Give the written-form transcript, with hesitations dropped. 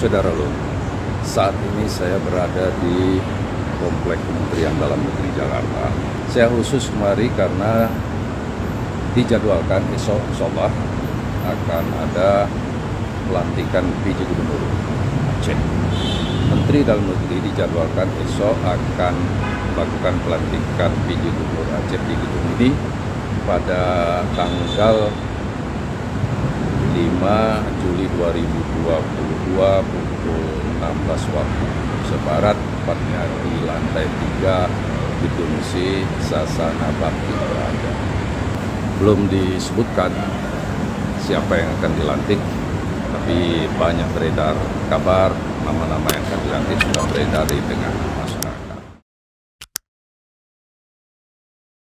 Saudara lo, saat ini saya berada di Komplek Kementerian Dalam Negeri Jakarta. Saya khusus kemari karena dijadwalkan esok insyaallah akan ada pelantikan PJ Gubernur Aceh. Menteri Dalam Negeri dijadwalkan esok akan melakukan pelantikan PJ Gubernur Aceh di gedung ini pada tanggal 5 Juli 2022 pukul 16 waktu Indonesia Barat, tepatnya di lantai 3 Gedung C Sasana Bakti berada. Belum disebutkan siapa yang akan dilantik, tapi banyak beredar kabar nama-nama yang akan dilantik sudah beredar di tengah masyarakat.